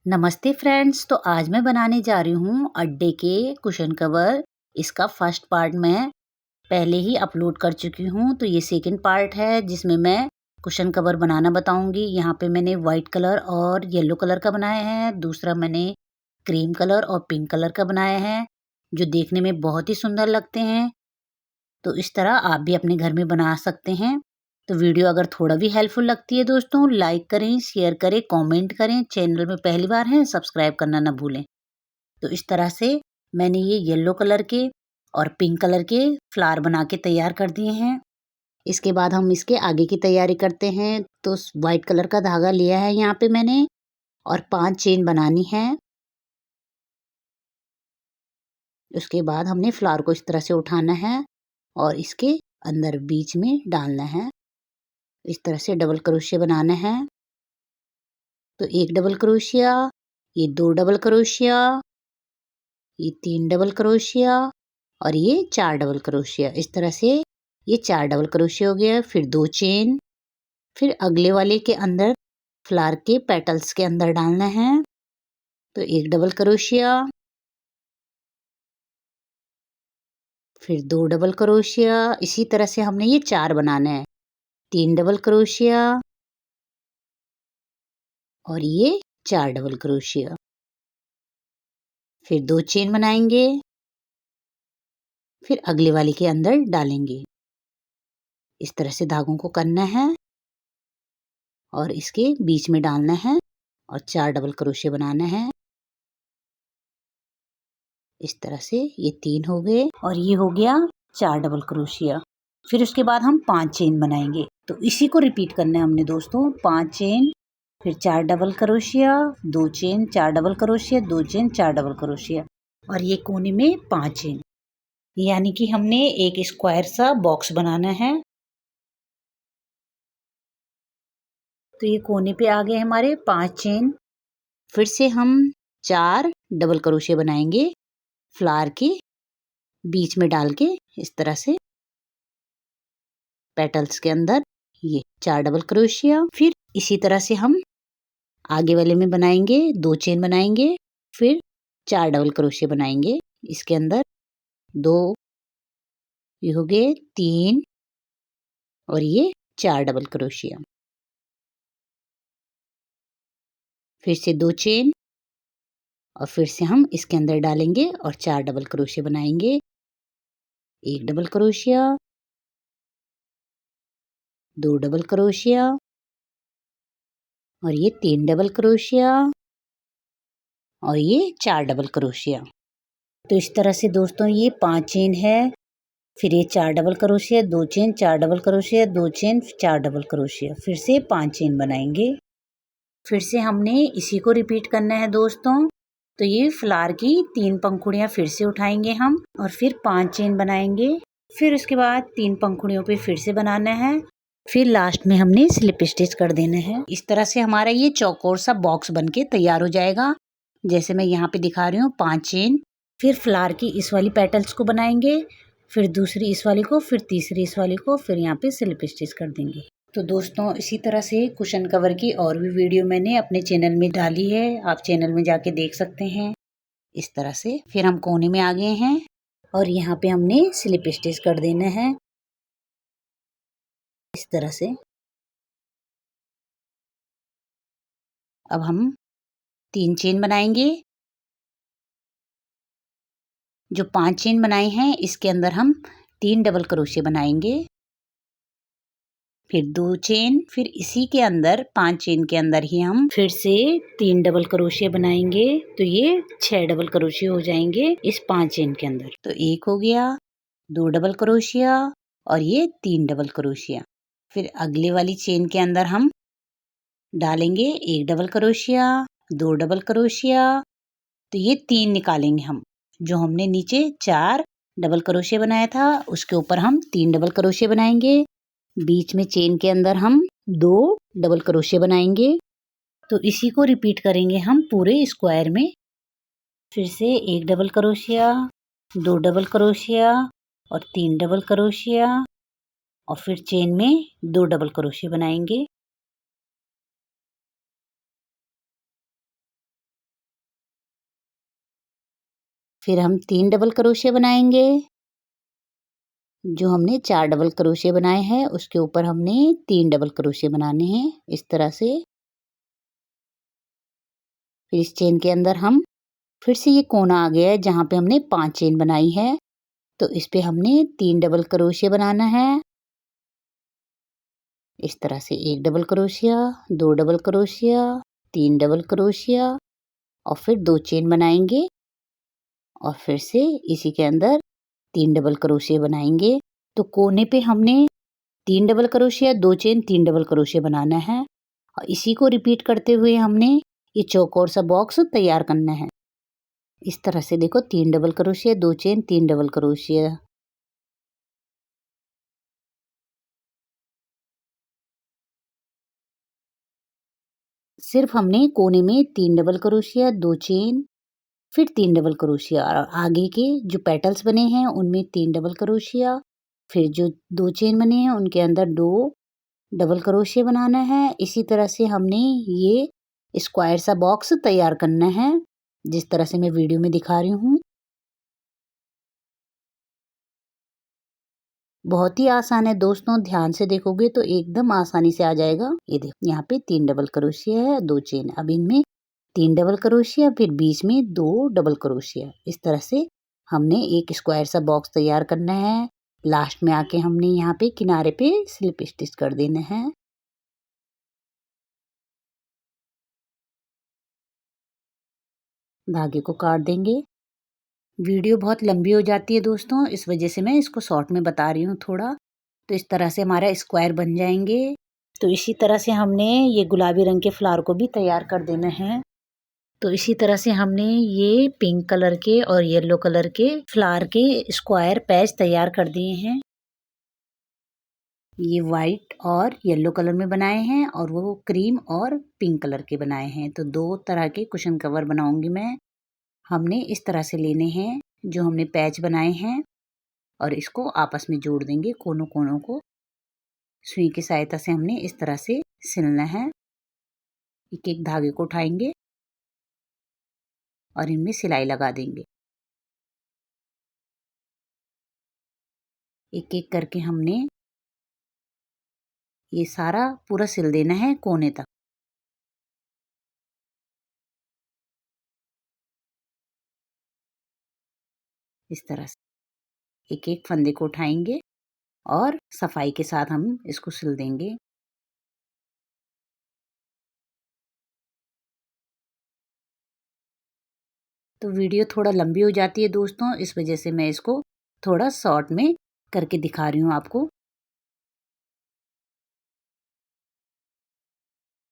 नमस्ते फ्रेंड्स। तो आज मैं बनाने जा रही हूँ अड्डे के कुशन कवर। इसका फर्स्ट पार्ट मैं पहले ही अपलोड कर चुकी हूँ, तो ये सेकंड पार्ट है जिसमें मैं कुशन कवर बनाना बताऊंगी। यहाँ पे मैंने वाइट कलर और येलो कलर का बनाया है, दूसरा मैंने क्रीम कलर और पिंक कलर का बनाया है, जो देखने में बहुत ही सुंदर लगते हैं। तो इस तरह आप भी अपने घर में बना सकते हैं। तो वीडियो अगर थोड़ा भी हेल्पफुल लगती है दोस्तों, लाइक करें, शेयर करें, कमेंट करें। चैनल में पहली बार हैं, सब्सक्राइब करना ना भूलें। तो इस तरह से मैंने ये येलो कलर के और पिंक कलर के फ्लावर बना के तैयार कर दिए हैं। इसके बाद हम इसके आगे की तैयारी करते हैं। तो वाइट कलर का धागा लिया है यहाँ पे मैंने, और 5 चेन बनानी है। उसके बाद हमने फ्लावर को इस तरह से उठाना है और इसके अंदर बीच में डालना है। इस तरह से डबल क्रोशिया बनाना है। तो 1 डबल क्रोशिया, ये 2 डबल क्रोशिया, ये 3 डबल क्रोशिया और ये 4 डबल क्रोशिया। इस तरह से ये 4 डबल क्रोशिया हो गया। फिर 2 चेन, फिर अगले वाले के अंदर फ्लावर के पेटल्स के अंदर डालना है। तो 1 डबल क्रोशिया, फिर 2 डबल क्रोशिया। इसी तरह से हमने ये 4 बनाना है। 3 डबल क्रोशिया और ये 4 डबल क्रोशिया। फिर 2 चेन बनाएंगे, फिर अगले वाले के अंदर डालेंगे। इस तरह से धागों को करना है और इसके बीच में डालना है और 4 डबल क्रोशिया बनाना है। इस तरह से ये 3 हो गए और ये हो गया 4 डबल क्रोशिया। फिर उसके बाद हम 5 चेन बनाएंगे। तो इसी को रिपीट करना है हमने दोस्तों। 5 चेन, फिर 4 डबल क्रोशिया, 2 चेन, 4 डबल क्रोशिया, 2 चेन, 4 डबल क्रोशिया और ये कोने में 5 चेन। यानी कि हमने एक स्क्वायर सा बॉक्स बनाना है। तो ये कोने पे आ गए हमारे 5 चेन। फिर से हम 4 डबल क्रोशिया बनाएंगे फ्लावर के बीच में डाल के, इस तरह से पेटल्स के अंदर ये 4 डबल क्रोशिया। फिर इसी तरह से हम आगे वाले में बनाएंगे, 2 चेन बनाएंगे, फिर 4 डबल क्रोशिया बनाएंगे इसके अंदर। 2, ये हो गए 3 और ये 4 डबल क्रोशिया। फिर से 2 चेन और फिर से हम इसके अंदर डालेंगे और 4 डबल क्रोशिया बनाएंगे। 1 डबल क्रोशिया, 2 डबल क्रोशिया और ये 3 डबल क्रोशिया और ये 4 डबल क्रोशिया। तो इस तरह से दोस्तों ये 5 चेन है, फिर ये 4 डबल क्रोशिया, 2 चेन, 4 डबल क्रोशिया, 2 चेन, 4 डबल क्रोशिया, फिर से 5 चेन बनाएंगे। फिर से हमने इसी को रिपीट करना है दोस्तों। तो ये फ्लावर की 3 पंखुड़ियाँ फिर से उठाएंगे हम और फिर 5 चेन बनाएंगे। फिर उसके बाद 3 पंखुड़ियों पे फिर से बनाना है। फिर लास्ट में हमने स्लिप स्टिच कर देना है। इस तरह से हमारा ये चौकोर सा बॉक्स बनके तैयार हो जाएगा। जैसे मैं यहाँ पे दिखा रही हूँ, 5 चेन, फिर फ्लावर की इस वाली पेटल्स को बनाएंगे, फिर दूसरी इस वाली को, फिर तीसरी इस वाली को, फिर यहाँ पे स्लिप स्टिच कर देंगे। तो दोस्तों इसी तरह से कुशन कवर की और भी वीडियो मैंने अपने चैनल में डाली है, आप चैनल में जाके देख सकते हैं। इस तरह से फिर हम कोने में आ गए हैं और यहाँ पे हमने स्लिप स्टिच कर देना है इस तरह से। अब हम 3 चेन बनाएंगे। जो 5 चेन बनाए हैं इसके अंदर हम 3 डबल क्रोशिया बनाएंगे, फिर 2 चेन, फिर इसी के अंदर 5 चेन के अंदर ही हम फिर से 3 डबल क्रोशिया बनाएंगे। तो ये 6 डबल क्रोशिया हो जाएंगे इस 5 चेन के अंदर। तो 1 हो गया, 2 डबल क्रोशिया और ये 3 डबल क्रोशिया। फिर अगले वाली चेन के अंदर हम डालेंगे 1 डबल क्रोशिया, 2 डबल क्रोशिया। तो ये 3 निकालेंगे हम। जो हमने नीचे 4 डबल क्रोशिया बनाया था उसके ऊपर हम 3 डबल क्रोशिया बनाएंगे। बीच में चेन के अंदर हम 2 डबल क्रोशिया बनाएंगे। तो इसी को रिपीट करेंगे हम पूरे स्क्वायर में। फिर से 1 डबल क्रोशिया, 2 डबल क्रोशिया और 3 डबल क्रोशिया और फिर चेन में 2 डबल क्रोशिया बनाएंगे। फिर हम 3 डबल क्रोशिया बनाएंगे। जो हमने 4 डबल क्रोशिया बनाए हैं उसके ऊपर हमने 3 डबल क्रोशिया बनाने हैं इस तरह से। फिर इस चेन के अंदर हम फिर से ये कोना आ गया है जहाँ पे हमने 5 चेन बनाई है, तो इस पे हमने 3 डबल क्रोशिया बनाना है। इस तरह से 1 डबल क्रोशिया, 2 डबल क्रोशिया, 3 डबल क्रोशिया और फिर 2 चेन बनाएंगे और फिर से इसी के अंदर 3 डबल क्रोशिया बनाएंगे। तो कोने पे हमने 3 डबल क्रोशिया, 2 चेन, 3 डबल क्रोशिया बनाना है और इसी को रिपीट करते हुए हमने ये चौकोर सा बॉक्स तैयार करना है। इस तरह से देखो 3 डबल क्रोशिया, 2 चेन, 3 डबल क्रोशिया। सिर्फ हमने कोने में 3 डबल क्रोशिया, 2 चेन, फिर 3 डबल क्रोशिया और आगे के जो पेटल्स बने हैं उनमें 3 डबल क्रोशिया, फिर जो 2 चेन बने हैं उनके अंदर 2 डबल क्रोशिया बनाना है। इसी तरह से हमने ये स्क्वायर सा बॉक्स तैयार करना है जिस तरह से मैं वीडियो में दिखा रही हूँ। बहुत ही आसान है दोस्तों, ध्यान से देखोगे तो एकदम आसानी से आ जाएगा। ये देखो यहाँ पे 3 डबल क्रोशिया है, 2 चेन, अब इनमें 3 डबल क्रोशिया, फिर बीच में 2 डबल क्रोशिया। इस तरह से हमने एक स्क्वायर सा बॉक्स तैयार करना है। लास्ट में आके हमने यहाँ पे किनारे पे स्लिप स्टिच कर देना है। धागे को काट देंगे। वीडियो बहुत लंबी हो जाती है दोस्तों, इस वजह से मैं इसको शॉर्ट में बता रही हूँ थोड़ा। तो इस तरह से हमारा स्क्वायर बन जाएंगे। तो इसी तरह से हमने ये गुलाबी रंग के फ्लावर को भी तैयार कर देना है। तो इसी तरह से हमने ये पिंक कलर के और येलो कलर के फ्लावर के स्क्वायर पैच तैयार कर दिए हैं। ये वाइट और येलो कलर में बनाए हैं और वो क्रीम और पिंक कलर के बनाए हैं। तो 2 तरह के कुशन कवर बनाऊंगी मैं। हमने इस तरह से लेने हैं जो हमने पैच बनाए हैं और इसको आपस में जोड़ देंगे कोनों कोनों को। सुई की सहायता से हमने इस तरह से सिलना है। एक एक धागे को उठाएंगे और इनमें सिलाई लगा देंगे। एक एक करके हमने ये सारा पूरा सिल देना है कोने तक। इस तरह से एक एक फंदे को उठाएंगे और सफाई के साथ हम इसको सिल देंगे। तो वीडियो थोड़ा लंबी हो जाती है दोस्तों, इस वजह से मैं इसको थोड़ा शॉर्ट में करके दिखा रही हूँ आपको।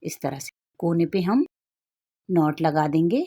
इस तरह से कोने पे हम नॉट लगा देंगे।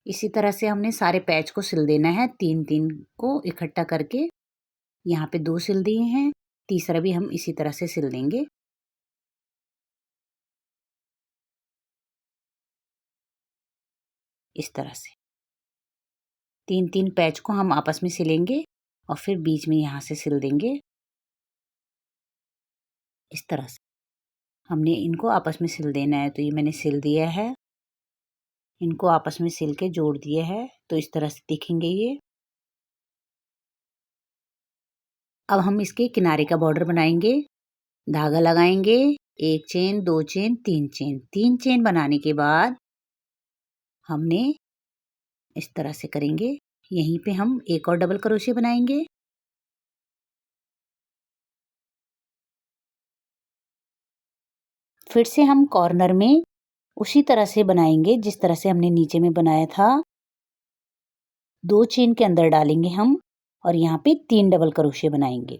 इसी तरह से हमने सारे पैच को सिल देना है, 3-3 को इकट्ठा करके। यहाँ पे 2 सिल दिए हैं, तीसरा भी हम इसी तरह से सिल देंगे। इस तरह से 3-3 पैच को हम आपस में सिलेंगे और फिर बीच में यहाँ से सिल देंगे। इस तरह से हमने इनको आपस में सिल देना है। तो ये मैंने सिल दिया है, इनको आपस में सिल के जोड़ दिया है। तो इस तरह से दिखेंगे ये। अब हम इसके किनारे का बॉर्डर बनाएंगे। धागा लगाएंगे, 1 चेन, 2 चेन, 3 चेन। 3 चेन बनाने के बाद हमने इस तरह से करेंगे। यहीं पे हम एक और डबल क्रोशिया बनाएंगे। फिर से हम कॉर्नर में उसी तरह से बनाएंगे जिस तरह से हमने नीचे में बनाया था। 2 चेन के अंदर डालेंगे हम और यहाँ पे 3 डबल क्रोशिया बनाएंगे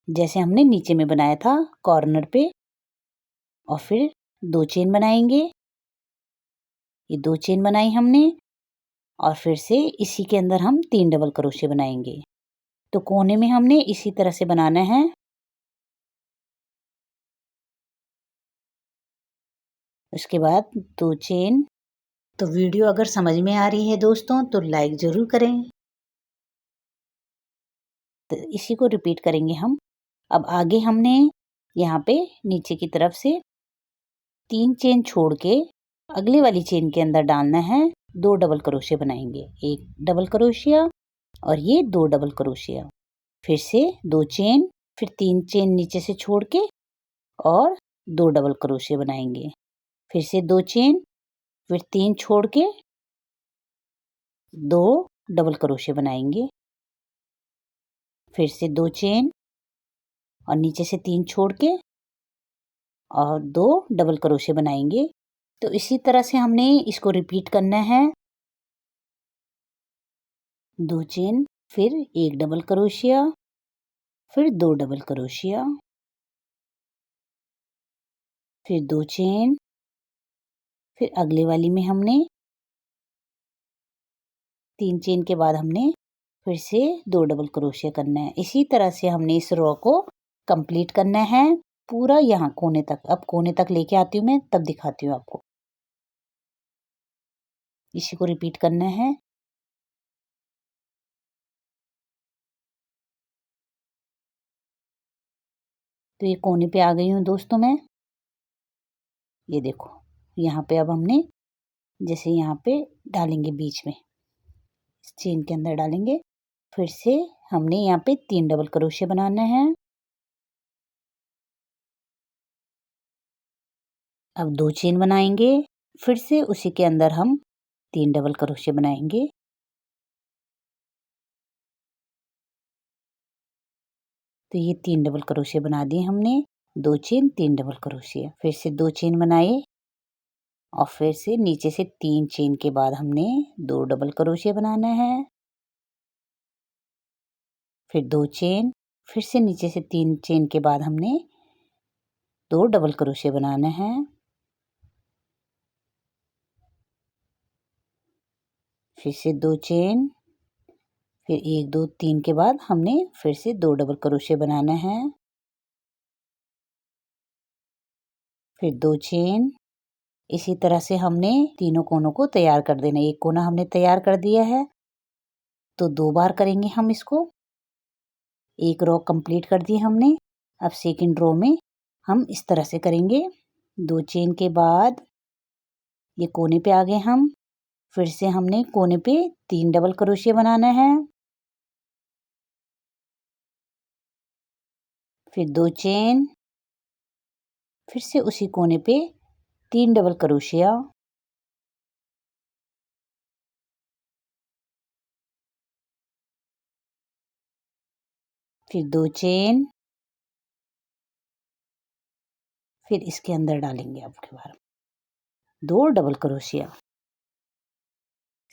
जैसे हमने नीचे में बनाया था कॉर्नर पे। और फिर 2 चेन बनाएंगे। ये 2 चेन बनाई हमने और फिर से इसी के अंदर हम 3 डबल क्रोशिया बनाएंगे। तो कोने में हमने इसी तरह से बनाना है। उसके बाद 2 चेन। तो वीडियो अगर समझ में आ रही है दोस्तों तो लाइक ज़रूर करें। तो इसी को रिपीट करेंगे हम। अब आगे हमने यहाँ पे नीचे की तरफ से 3 चेन छोड़ के अगले वाली चेन के अंदर डालना है 2 डबल क्रोशिया बनाएंगे, 1 डबल क्रोशिया और ये 2 डबल क्रोशिया, फिर से 2 चेन, फिर 3 चेन नीचे से छोड़ के और 2 डबल क्रोशिया बनाएंगे, फिर से 2 चेन, फिर 3 छोड़ के 2 डबल क्रोशिया बनाएंगे, फिर से 2 चेन और नीचे से 3 छोड़ के और 2 डबल क्रोशिया बनाएंगे। तो इसी तरह से हमने इसको रिपीट करना है। 2 चेन, फिर 1 डबल क्रोशिया, फिर 2 डबल क्रोशिया, फिर 2 चेन, फिर अगले वाली में हमने 3 चेन के बाद हमने फिर से 2 डबल क्रोशिया करना है। इसी तरह से हमने इस रो को कंप्लीट करना है पूरा यहाँ कोने तक। अब कोने तक लेके आती हूँ मैं, तब दिखाती हूँ आपको। इसी को रिपीट करना है। तो ये कोने पे आ गई हूँ दोस्तों मैं। ये देखो, यहाँ पे अब हमने जैसे यहाँ पे डालेंगे बीच में, इस चेन के अंदर डालेंगे, फिर से हमने यहाँ पे 3 डबल क्रोशिया बनाना है। अब 2 चेन बनाएंगे, फिर से उसी के अंदर हम 3 डबल क्रोशिया बनाएंगे। तो ये 3 डबल क्रोशिया बना दिए हमने। 2 चेन, 3 डबल क्रोशिया, फिर से 2 चेन बनाए और फिर से नीचे से 3 चेन के बाद हमने 2 डबल क्रोशिया बनाना है, फिर 2 चेन, फिर से नीचे से 3 चेन के बाद हमने 2 डबल क्रोशिया बनाना है, फिर से 2 चेन, फिर 1 2 3 के बाद हमने फिर से 2 डबल क्रोशिया बनाना है, फिर 2 चेन। इसी तरह से हमने तीनों कोनों को तैयार कर देना। एक कोना हमने तैयार कर दिया है, तो 2 बार करेंगे हम इसको। एक रो कंप्लीट कर दी हमने। अब सेकंड रो में हम इस तरह से करेंगे। 2 चेन के बाद ये कोने पे आ गए हम, फिर से हमने कोने पे 3 डबल क्रोशिया बनाना है, फिर 2 चेन, फिर से उसी कोने पे 3 डबल क्रोशिया, फिर 2 चेन, फिर इसके अंदर डालेंगे अब की बार 2 डबल क्रोशिया।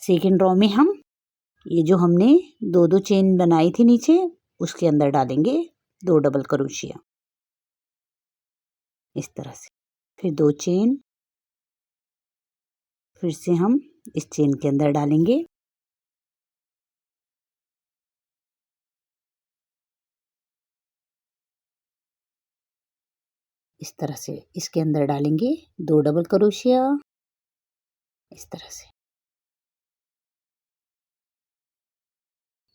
सेकंड रो में हम ये जो हमने 2 चेन बनाई थी नीचे, उसके अंदर डालेंगे 2 डबल क्रोशिया इस तरह से, फिर 2 चेन, फिर से हम इस चेन के अंदर डालेंगे, इस तरह से इसके अंदर डालेंगे 2 डबल क्रोशिया इस तरह से।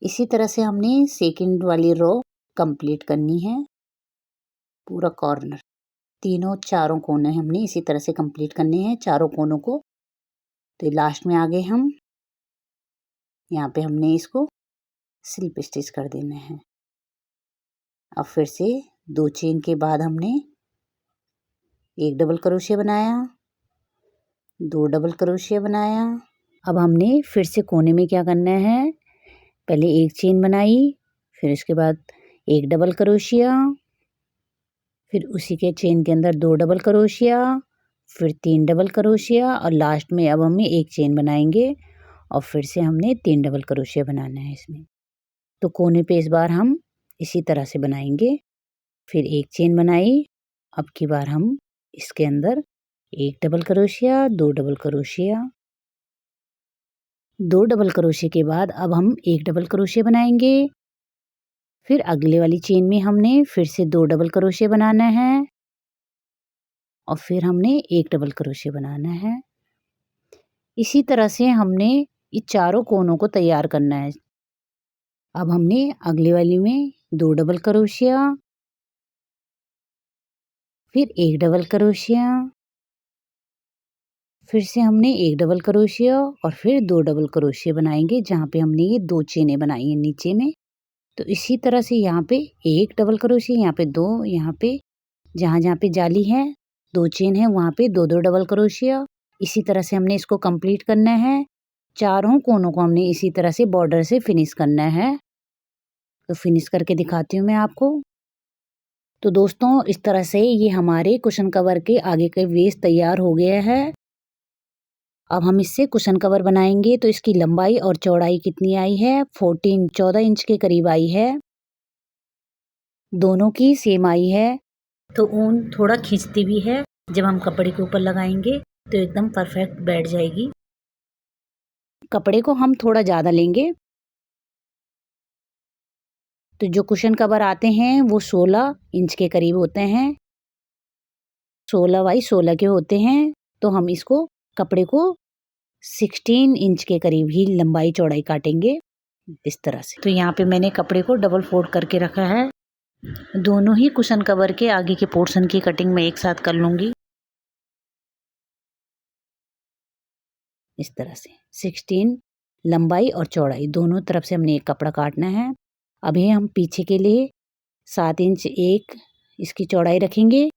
इसी तरह से हमने सेकंड वाली रो कंप्लीट करनी है। पूरा कॉर्नर, तीनों चारों कोने हमने इसी तरह से कंप्लीट करने हैं, चारों कोनों को। तो लास्ट में आ गए हम, यहाँ पे हमने इसको स्लिप स्टिच कर देना है। अब फिर से 2 चेन के बाद हमने 1 डबल क्रोशिया बनाया, 2 डबल क्रोशिया बनाया। अब हमने फिर से कोने में क्या करना है, पहले 1 चेन बनाई, फिर उसके बाद 1 डबल क्रोशिया, फिर उसी के चेन के अंदर 2 डबल क्रोशिया, फिर 3 डबल क्रोशिया और लास्ट में अब हमें 1 चेन बनाएंगे और फिर से हमने 3 डबल क्रोशिया बनाना है इसमें। तो कोने पे इस बार हम इसी तरह से बनाएंगे। फिर 1 चेन बनाई, अब की बार हम इसके अंदर 1 डबल क्रोशिया, 2 डबल क्रोशिया, 2 डबल क्रोशिया के बाद अब हम 1 डबल क्रोशिया बनाएंगे। फिर अगले वाली चेन में हमने फिर से 2 डबल क्रोशिया बनाना है और फिर हमने 1 डबल क्रोशिया बनाना है। इसी तरह से हमने ये चारों कोनों को तैयार करना है। अब हमने अगली वाली में 2 डबल क्रोशिया, फिर 1 डबल क्रोशिया, फिर से हमने एक डबल क्रोशिया और फिर 2 डबल क्रोशिया बनाएंगे जहाँ पे हमने ये 2 चेनें बनाई हैं नीचे में। तो इसी तरह से यहाँ पे एक डबल क्रोशिया, यहाँ पे 2, यहाँ पे जहाँ पे जाली है 2 चेन है वहाँ पे 2-2 डबल क्रोशिया। इसी तरह से हमने इसको कंप्लीट करना है। चारों कोनों को हमने इसी तरह से बॉर्डर से फिनिश करना है। तो फिनिश करके दिखाती हूँ मैं आपको। तो दोस्तों इस तरह से ये हमारे कुशन कवर के आगे का वेस्ट तैयार हो गया है। अब हम इससे कुशन कवर बनाएंगे। तो इसकी लंबाई और चौड़ाई कितनी आई है? 14 इंच के करीब आई है। दोनों की सेम आई है। तो ऊन थोड़ा खींचती भी है, जब हम कपड़े के ऊपर लगाएंगे तो एकदम परफेक्ट बैठ जाएगी। कपड़े को हम थोड़ा ज़्यादा लेंगे। तो जो कुशन कवर आते हैं वो 16 इंच के करीब होते हैं, 16 बाई 16 के होते हैं। तो हम इसको कपड़े को 16 इंच के करीब ही लंबाई चौड़ाई काटेंगे इस तरह से। तो यहाँ पे मैंने कपड़े को डबल फोल्ड करके रखा है। दोनों ही कुशन कवर के आगे के पोर्शन की कटिंग मैं एक साथ कर लूँगी इस तरह से। 16 लंबाई और चौड़ाई दोनों तरफ से हमने एक कपड़ा काटना है। अभी हम पीछे के लिए 7 इंच एक इसकी चौड़ाई रखेंगे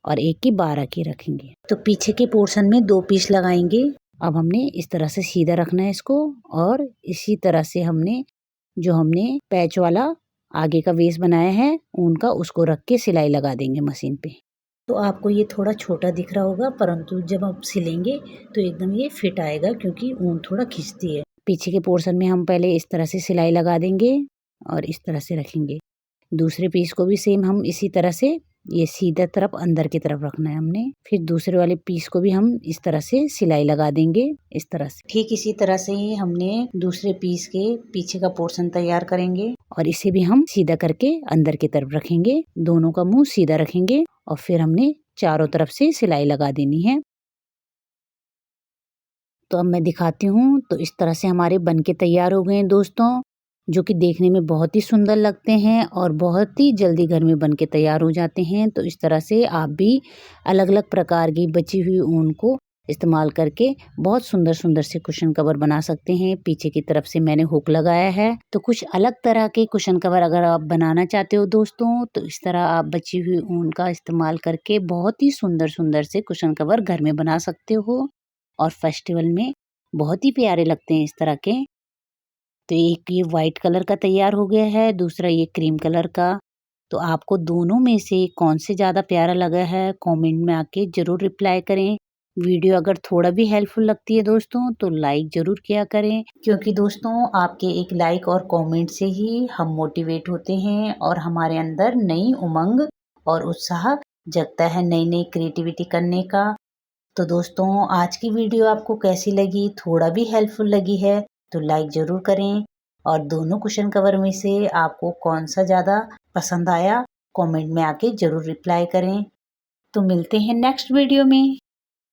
और एक की 12 की रखेंगे। तो पीछे के पोर्शन में 2 पीस लगाएंगे। अब हमने इस तरह से सीधा रखना है इसको और इसी तरह से हमने जो हमने पैच वाला आगे का वेस्ट बनाया है उनका उसको रख के सिलाई लगा देंगे मशीन पे। तो आपको ये थोड़ा छोटा दिख रहा होगा, परंतु जब आप सिलेंगे तो एकदम ये फिट आएगा क्योंकि ऊन थोड़ा खींचती है। पीछे के पोर्शन में हम पहले इस तरह से सिलाई लगा देंगे और इस तरह से रखेंगे। दूसरे पीस को भी सेम हम इसी तरह से ये सीधा तरफ अंदर की तरफ रखना है हमने। फिर दूसरे वाले पीस को भी हम इस तरह से सिलाई लगा देंगे इस तरह से। ठीक इसी तरह से ही हमने दूसरे पीस के पीछे का पोर्शन तैयार करेंगे और इसे भी हम सीधा करके अंदर की तरफ रखेंगे। दोनों का मुंह सीधा रखेंगे और फिर हमने चारों तरफ से सिलाई लगा देनी है। तो अब मैं दिखाती हूँ। तो इस तरह से हमारे बनके तैयार हो गए हैं दोस्तों, जो कि देखने में बहुत ही सुंदर लगते हैं और बहुत ही जल्दी घर में बनके तैयार हो जाते हैं। तो इस तरह से आप भी अलग अलग प्रकार की बची हुई ऊन को इस्तेमाल करके बहुत सुंदर सुंदर से कुशन कवर बना सकते हैं। पीछे की तरफ से मैंने हुक लगाया है। तो कुछ अलग तरह के कुशन कवर अगर आप बनाना चाहते हो दोस्तों, तो इस तरह आप बची हुई ऊन का इस्तेमाल करके बहुत ही सुंदर सुंदर से कुशन कवर घर में बना सकते हो और फेस्टिवल में बहुत ही प्यारे लगते हैं इस तरह के। तो एक ये वाइट कलर का तैयार हो गया है, दूसरा ये क्रीम कलर का। तो आपको दोनों में से कौन से ज़्यादा प्यारा लगा है कमेंट में आके ज़रूर रिप्लाई करें। वीडियो अगर थोड़ा भी हेल्पफुल लगती है दोस्तों तो लाइक ज़रूर किया करें, क्योंकि दोस्तों आपके एक लाइक और कमेंट से ही हम मोटिवेट होते हैं और हमारे अंदर नई उमंग और उत्साह जगता है नई नई क्रिएटिविटी करने का। तो दोस्तों आज की वीडियो आपको कैसी लगी? थोड़ा भी हेल्पफुल लगी है तो लाइक ज़रूर करें और दोनों कुशन कवर में से आपको कौन सा ज़्यादा पसंद आया कमेंट में आके ज़रूर रिप्लाई करें। तो मिलते हैं नेक्स्ट वीडियो में।